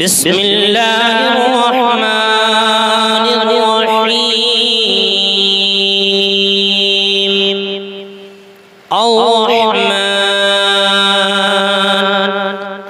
بسم الله الرحمن الرحيم الرحمن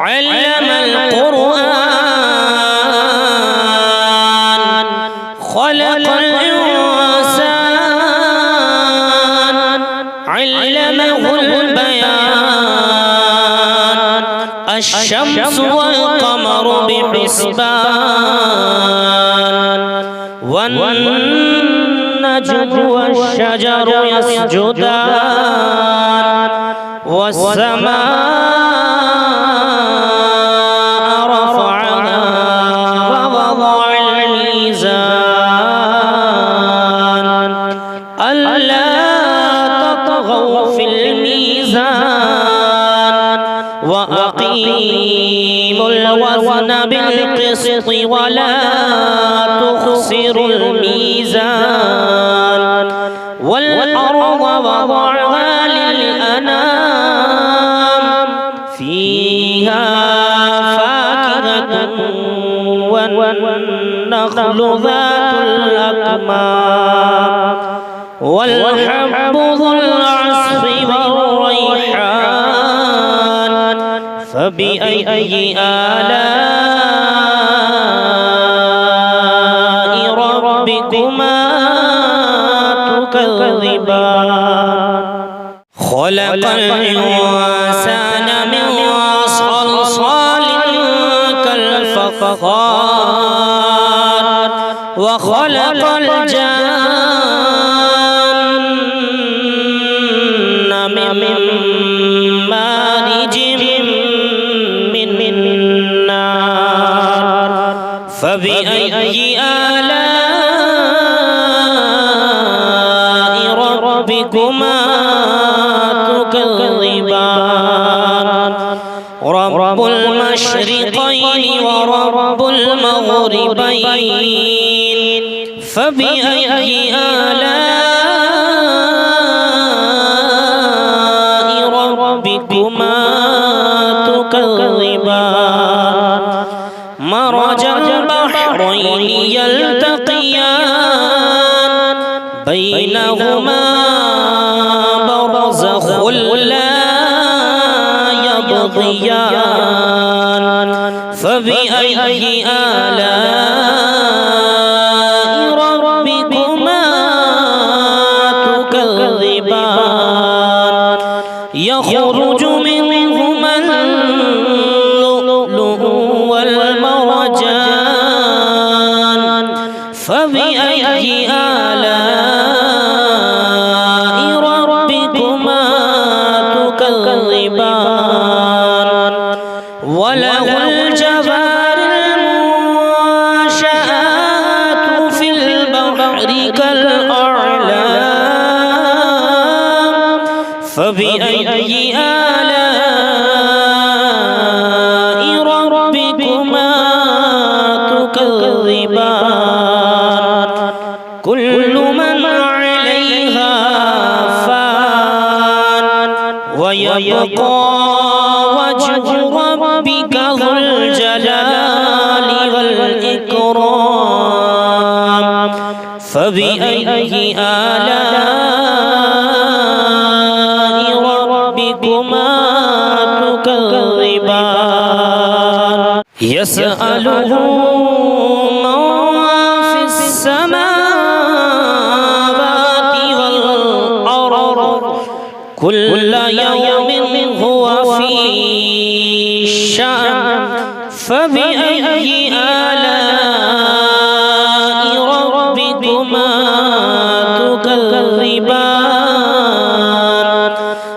علم القرآن خلق الإنسان علمه البيان الشمس والقمر بحسبان والنجم والشجر يسجدان والسماء رفعها ووضع الميزان ألا تطغوا في الميزان وأقيموا الوزن بالقسط ولا تخسروا الميزان والأرض وضعها للأنام فيها فاكهة والنخل ذات الأكمام والحب ذو العصف والريحان فبأي آلاء ربكما تكذبان خلق الإنسان من صلصال كالفخار وخلق الجن من مارج من نار فبأي آلاء ربكما تكذبان رب المشرقين ورب المغربين فبأي آلاء ربكما تكذبان مرج البحرين يلتقيان بينهما برزخ لا يبغيان فبأي آلاء ربكما تكذبان يخرج منهما اللؤلؤ والمرجان فبأي آلاء ربكما تكذبان وله الجوار المنشآت في البحر كالأعلام فبأي آلاء ربكما تكذبان كل من عليها فان ويبقى وجه ربك ذو الجلال والإكرام فبأي آلاء ربكما تكذبان يسأله من في السماوات والأرض كل يوم هو في شأن فبأي آلاء ربكما تكذبان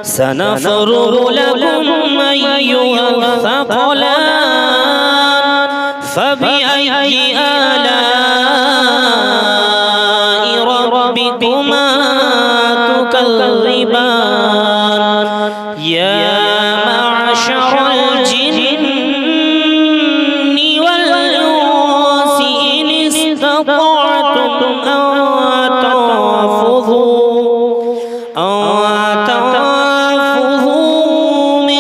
سنفرغ لكم أيها الثقلان فبأي آلاء ربكما تكذبان يا معشر الجن والإنس إن استطعتم أن تنفذوا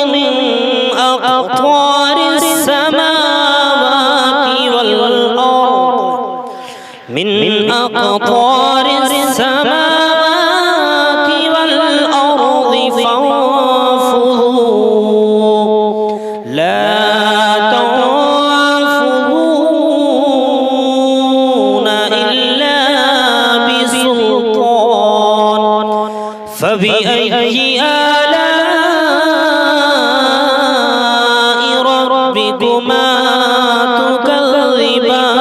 من أقطار السماوات أقطار السماوات والأرض فانفذوا لا تنفذون إلا بسلطان فبأي آلاء ربكما تكذبان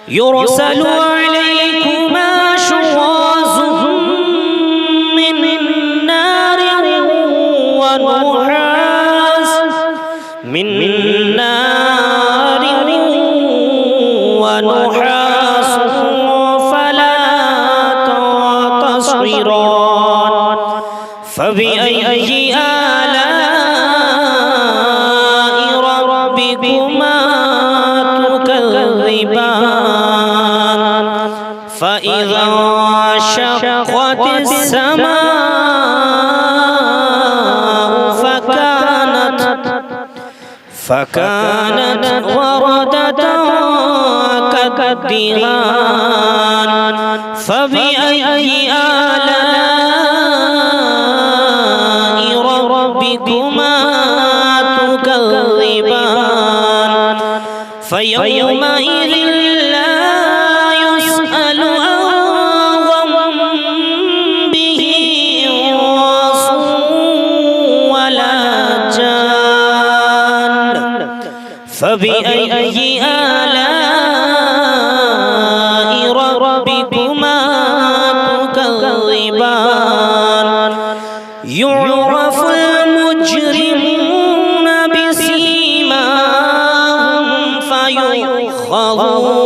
يرسل عليكما شواظ من نار ونحاس فلا تنتصران فبأي آلاء ربكما تكذبان فإذا انشقت السماء فكانت وردة كالدهان فبأي آلاء ربكما تكذبان فيومئذ لا يسأل عن ذنبه إنس ولا جان فبأي آلاء ربكما تكذبان يعرف المجرمون بسيماهم فيؤخذ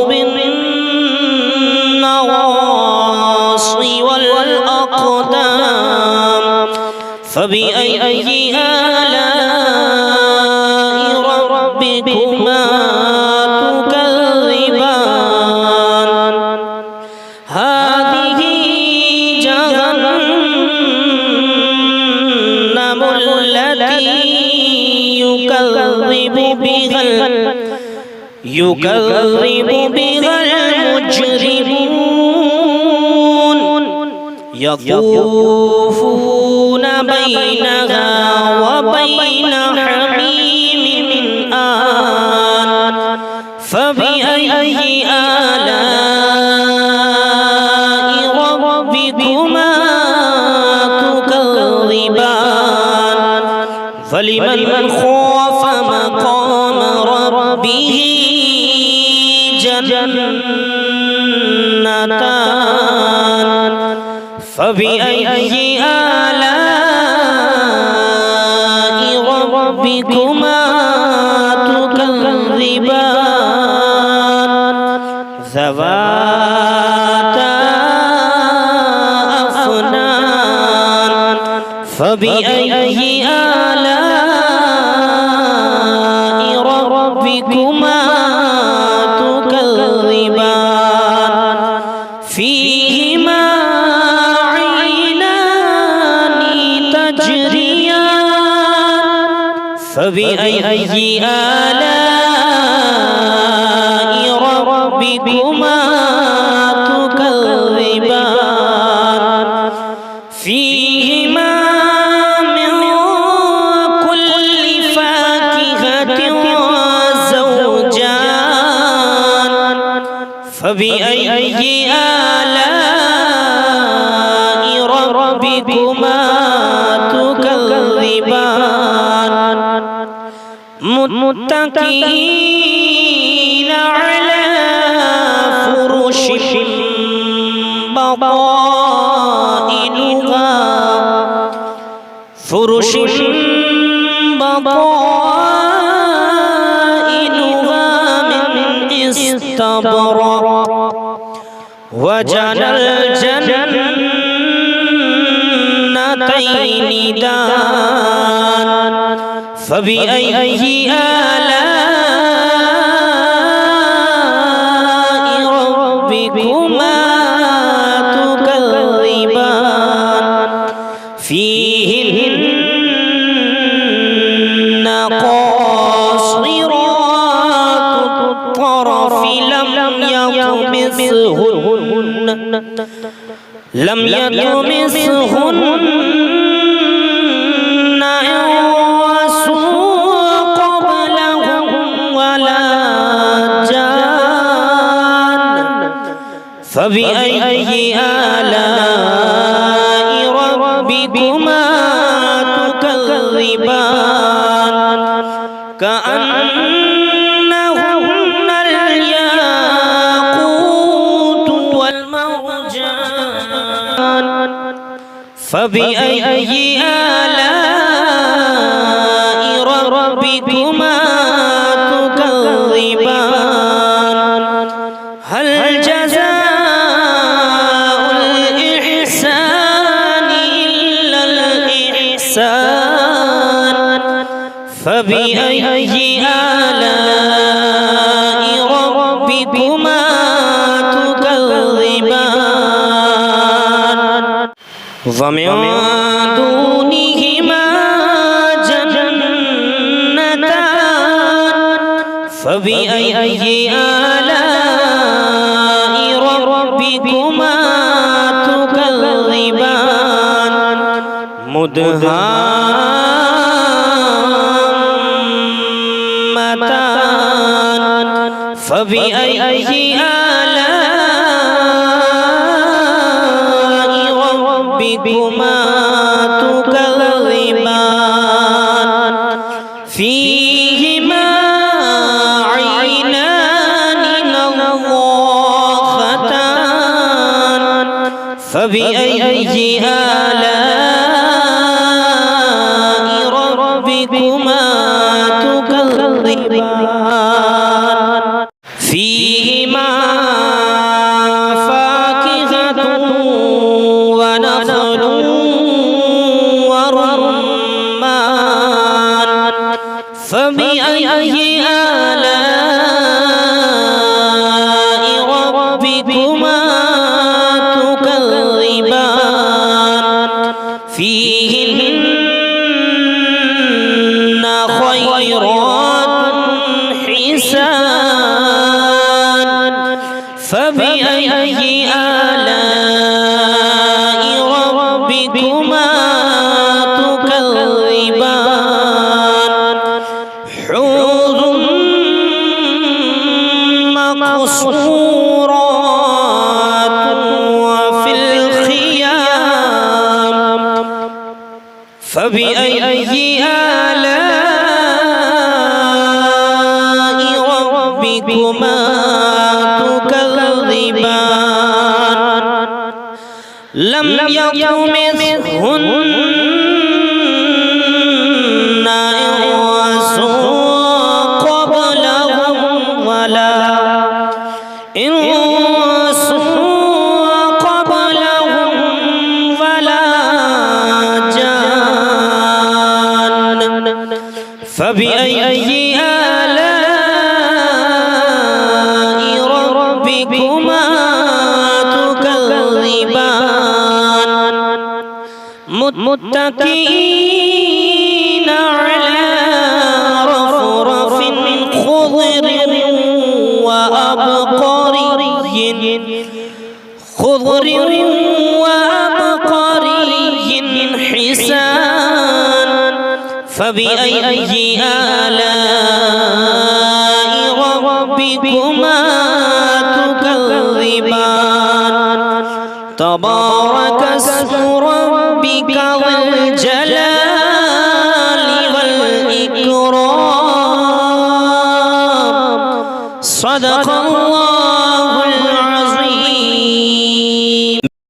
بالنواصي والأقدام فبأي آلاء ربكما تكذبان هذه جهنم التي يكذب بها المجرمون يطوفون بينها وبين حميم آن فبأي آلاء ربكما تكذبان فلمن خاف مقام ربه جنتان فبأي آلاء ربكما تكذبان ذواتا أفنان فبأي آلاء ربكما تكذبان فيهما عينان تجريان فبأي آلاء ربكما تكذبان فيهما من كل فاكهة زوجان فبأي آلاء ربكما تكذبان متكئين على فرش بطائنها من استبرق وجنى الجنتين دان فبأي آلاء ربكما تكذبان فيهن قاصرات الطرف لم يكن يطمسهن لم يطمسهن إنس قبلهم ولا جان فبأي آلاء ربكما تكذبان كأنهن الياقوت والمرجان فبأي آلاء ربكما تكذبان هل جزاء الإحسان إلا الإحسان فبأي آلاء ربكما تكذبان ومن دونهما جنتان فبأي آلاء ربكما تكذبان مدهامتان فبأي آلاء ربكما تكذبان فيهما عينان نضاختان فبأي آلاء ربكما تكذبان فيهما فاكهة ونخل ورمان فبأي آلاء ربكما تكذبان فيهن خيرات حسان فبأي آلاء ربكما تكذبان حور مقصورات وفي الخيام فبأي آلاء ربكما تكذبان لم يطمثهن إنس قبلهم ولا إنس قبلهم ولا جان فبأي آلاء ربكما تكذبان متكئين على رفرف خضر وأبقري حسان فبأي آلاء ربكما تكذبان تبارك اسم ربك ذو الجلال والإكرام صدق الله